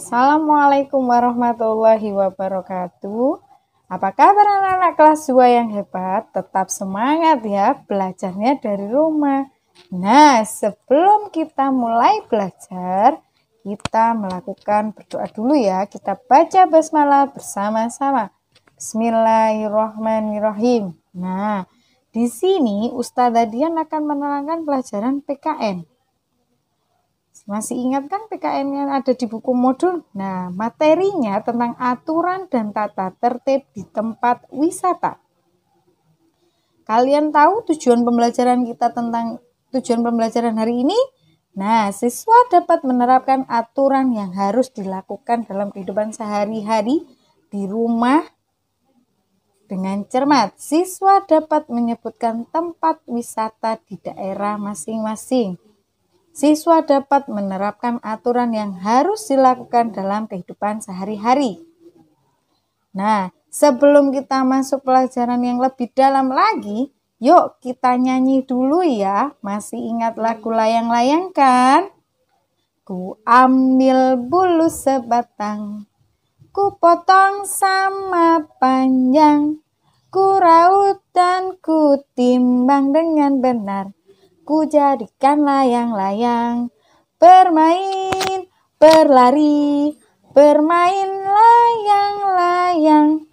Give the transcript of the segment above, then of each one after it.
Assalamualaikum warahmatullahi wabarakatuh. Apa kabar anak-anak kelas 2 yang hebat? Tetap semangat ya belajarnya dari rumah. Nah, sebelum kita mulai belajar, kita melakukan berdoa dulu ya. Kita baca basmalah bersama-sama. Bismillahirrahmanirrahim. Nah, di sini Ustazah Dian akan menerangkan pelajaran PKN. Masih ingat kan PKN yang ada di buku modul? Nah, materinya tentang aturan dan tata tertib di tempat wisata. Kalian tahu tujuan pembelajaran kita tentang tujuan pembelajaran hari ini? Nah, siswa dapat menerapkan aturan yang harus dilakukan dalam kehidupan sehari-hari di rumah dengan cermat. Siswa dapat menyebutkan tempat wisata di daerah masing-masing. Siswa dapat menerapkan aturan yang harus dilakukan dalam kehidupan sehari-hari. Nah, sebelum kita masuk pelajaran yang lebih dalam lagi, yuk kita nyanyi dulu ya. Masih ingat lagu layang-layang kan? Ku ambil bulu sebatang, ku potong sama panjang, ku raut dan ku timbang dengan benar. Ku jadikan layang-layang, bermain, berlari, bermain layang-layang.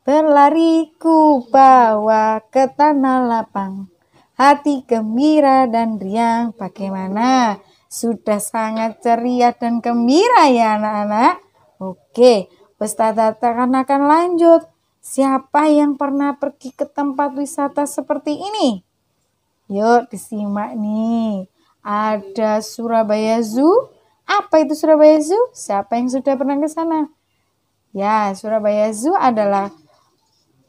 Berlari ku bawa ke tanah lapang, hati gembira dan riang. Bagaimana? Sudah sangat ceria dan gembira ya anak-anak? Oke, Ustazah akan lanjut. Siapa yang pernah pergi ke tempat wisata seperti ini? Yuk disimak nih. Ada Surabaya Zoo. Apa itu Surabaya Zoo? Siapa yang sudah pernah ke sana? Ya, Surabaya Zoo adalah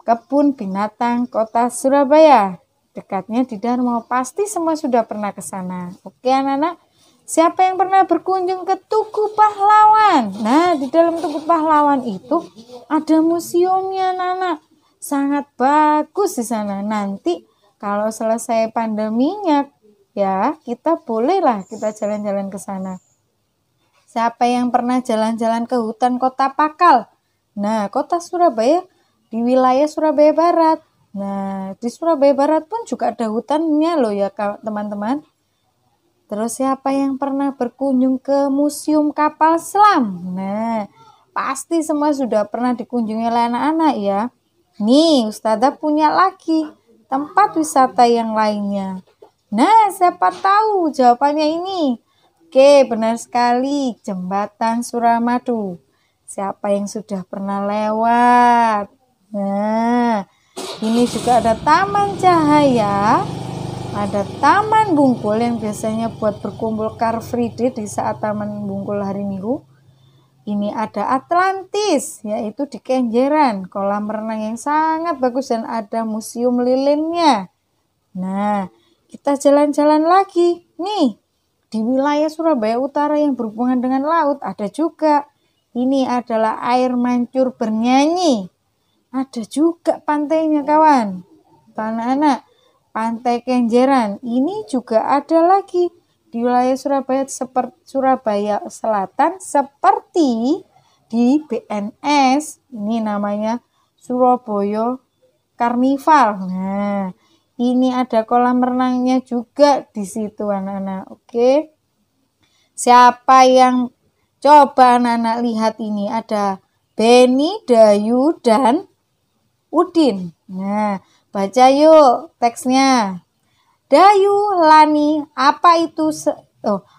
kebun binatang kota Surabaya. Dekatnya di Darmo. Pasti semua sudah pernah ke sana. Oke anak-anak. Siapa yang pernah berkunjung ke Tugu Pahlawan? Nah, di dalam Tugu Pahlawan itu ada museumnya anak-anak. Sangat bagus di sana. Nanti kalau selesai pandeminya, ya kita bolehlah kita jalan-jalan ke sana. Siapa yang pernah jalan-jalan ke hutan Kota Pakal? Nah, kota Surabaya di wilayah Surabaya Barat. Nah, di Surabaya Barat pun juga ada hutannya loh ya teman-teman. Terus siapa yang pernah berkunjung ke Museum Kapal Selam? Nah, pasti semua sudah pernah dikunjungi oleh anak-anak ya. Nih, Ustazah punya lagi tempat wisata yang lainnya. Nah, siapa tahu jawabannya ini? Oke, benar sekali. Jembatan Suramadu. Siapa yang sudah pernah lewat? Nah, ini juga ada Taman Cahaya. Ada Taman Bungkul yang biasanya buat berkumpul Car Free Day di saat Taman Bungkul hari Minggu. Ini ada Atlantis, yaitu di Kenjeran, kolam renang yang sangat bagus dan ada museum lilinnya. Nah, kita jalan-jalan lagi. Nih, di wilayah Surabaya Utara yang berhubungan dengan laut ada juga. Ini adalah air mancur bernyanyi. Ada juga pantainya kawan. Anak-anak, Pantai Kenjeran. Ini juga ada lagi di wilayah Surabaya Selatan seperti di BNS. Ini namanya Surabaya Karnival. Nah, ini ada kolam renangnya juga di situ anak-anak. Oke. Siapa yang coba anak-anak lihat ini? Ada Beni, Dayu, dan Udin. Nah, baca yuk teksnya. Dayu, Lani, apa itu?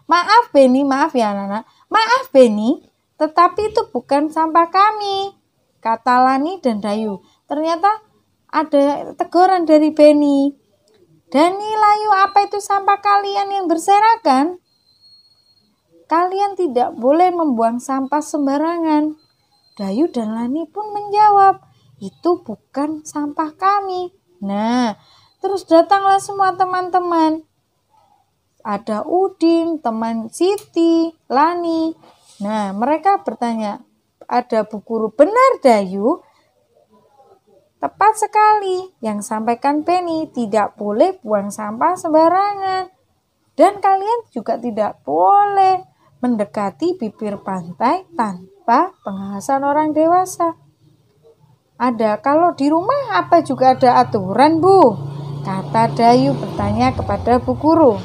Maaf Beni, maaf ya anak-anak. Maaf Beni, tetapi itu bukan sampah kami, kata Lani dan Dayu. Ternyata ada teguran dari Beni. Dani, Layu, apa itu sampah kalian yang berserakan? Kalian tidak boleh membuang sampah sembarangan. Dayu dan Lani pun menjawab, itu bukan sampah kami. Nah, terus datanglah semua teman-teman. Ada Udin, teman Siti, Lani. Nah, mereka bertanya, ada Bu Guru, benar Dayu? Tepat sekali, yang sampaikan Penny, tidak boleh buang sampah sembarangan. Dan kalian juga tidak boleh mendekati bibir pantai tanpa pengawasan orang dewasa. Kalau di rumah apa juga ada aturan, Bu? Kata Dayu bertanya kepada Bu Guru.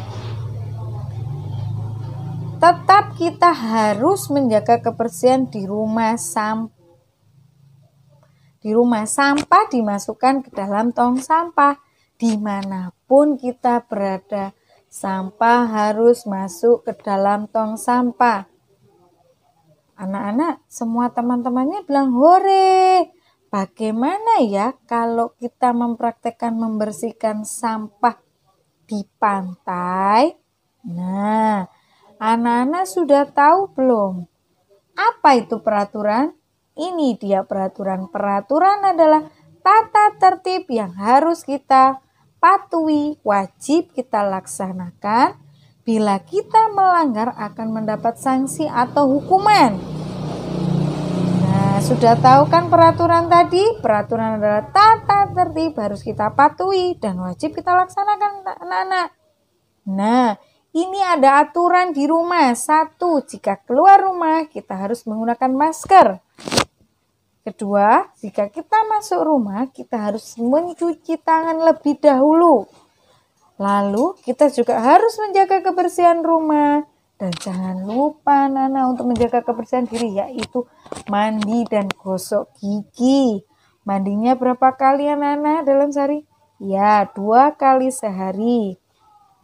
Tetap kita harus menjaga kebersihan di rumah sampah. Di rumah sampah dimasukkan ke dalam tong sampah. Dimanapun kita berada, sampah harus masuk ke dalam tong sampah. Anak-anak, semua teman-temannya bilang hore. Bagaimana ya kalau kita mempraktekkan membersihkan sampah di pantai? Nah, anak-anak sudah tahu belum? Apa itu peraturan? Ini dia peraturan. Peraturan adalah tata tertib yang harus kita patuhi, wajib kita laksanakan. Bila kita melanggar akan mendapat sanksi atau hukuman. Nah, sudah tahu kan peraturan tadi? Peraturan adalah tata tertib harus kita patuhi dan wajib kita laksanakan, anak-anak. Nah, ini ada aturan di rumah. 1, jika keluar rumah kita harus menggunakan masker. Kedua, jika kita masuk rumah kita harus mencuci tangan lebih dahulu. Lalu kita juga harus menjaga kebersihan rumah. Dan jangan lupa Nana untuk menjaga kebersihan diri, yaitu mandi dan gosok gigi. Mandinya berapa kali ya Nana dalam sehari? Ya, 2 kali sehari.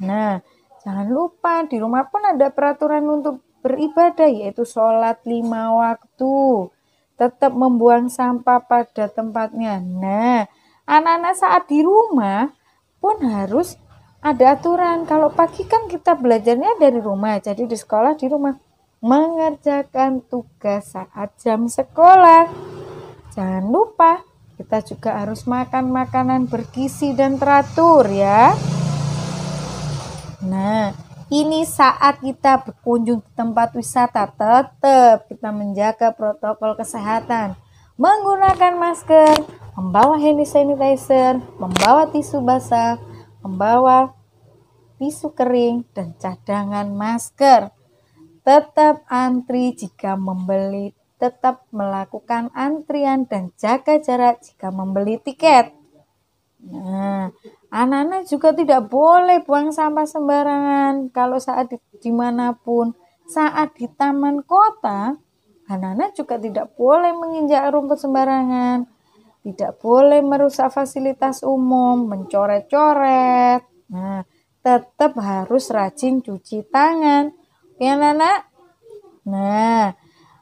Nah, jangan lupa di rumah pun ada peraturan untuk beribadah, yaitu sholat 5 waktu. Tetap membuang sampah pada tempatnya. Nah, anak-anak saat di rumah pun harus ada aturan. Kalau pagi kan kita belajarnya dari rumah, jadi di sekolah di rumah. Mengerjakan tugas saat jam sekolah. Jangan lupa, kita juga harus makan makanan bergizi dan teratur ya. Nah, ini saat kita berkunjung ke tempat wisata, tetap kita menjaga protokol kesehatan. Menggunakan masker, membawa hand sanitizer, membawa tisu basah, membawa tisu kering, dan cadangan masker. Tetap antri jika membeli, tetap melakukan antrian dan jaga jarak jika membeli tiket. Nah, anak-anak juga tidak boleh buang sampah sembarangan. Kalau saat dimanapun, saat di taman kota, anak-anak juga tidak boleh menginjak rumput sembarangan. Tidak boleh merusak fasilitas umum, mencoret-coret. Nah, tetap harus rajin cuci tangan. Ya, anak-anak? Nah,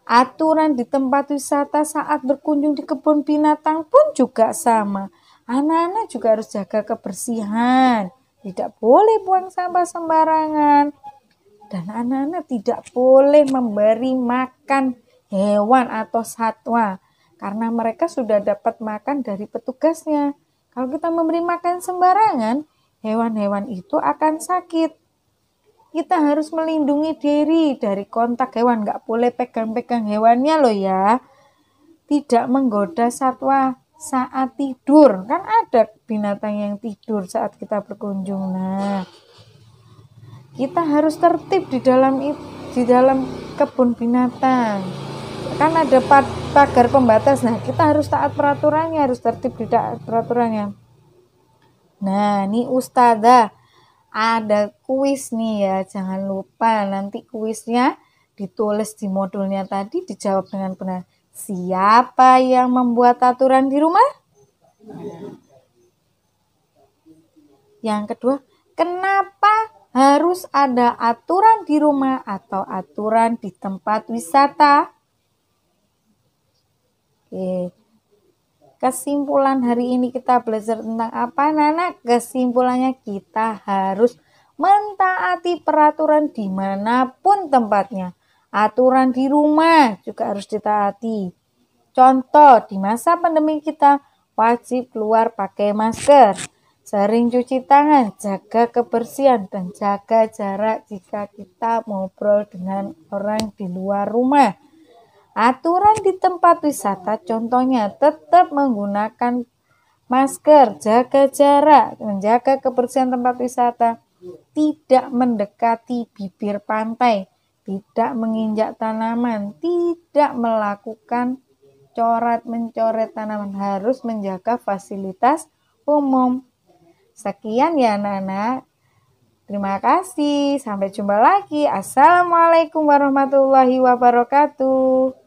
aturan di tempat wisata saat berkunjung di kebun binatang pun juga sama. Anak-anak juga harus jaga kebersihan. Tidak boleh buang sampah sembarangan. Dan anak-anak tidak boleh memberi makan hewan atau satwa. Karena mereka sudah dapat makan dari petugasnya. Kalau kita memberi makan sembarangan, hewan-hewan itu akan sakit. Kita harus melindungi diri dari kontak hewan. Nggak boleh pegang-pegang hewannya loh ya. Tidak menggoda satwa saat tidur. Kan ada binatang yang tidur saat kita berkunjung. Nah, kita harus tertib di dalam kebun binatang. Kan ada pagar pembatas. Nah, kita harus taat peraturannya, harus tertib di peraturannya. Nah, ini Ustazah ada kuis nih ya. Jangan lupa nanti kuisnya ditulis di modulnya tadi, dijawab dengan benar. Siapa yang membuat aturan di rumah? Yang kedua, kenapa harus ada aturan di rumah atau aturan di tempat wisata? Oke. Kesimpulan hari ini kita belajar tentang apa, Nana? Kesimpulannya kita harus mentaati peraturan dimanapun tempatnya. Aturan di rumah juga harus ditaati. Contoh, di masa pandemi kita wajib keluar pakai masker, sering cuci tangan, jaga kebersihan, dan jaga jarak jika kita ngobrol dengan orang di luar rumah. Aturan di tempat wisata contohnya tetap menggunakan masker, jaga jarak, menjaga kebersihan tempat wisata, tidak mendekati bibir pantai, tidak menginjak tanaman, tidak melakukan coret-mencoret tanaman, harus menjaga fasilitas umum. Sekian ya anak-anak. Terima kasih. Sampai jumpa lagi. Assalamualaikum warahmatullahi wabarakatuh.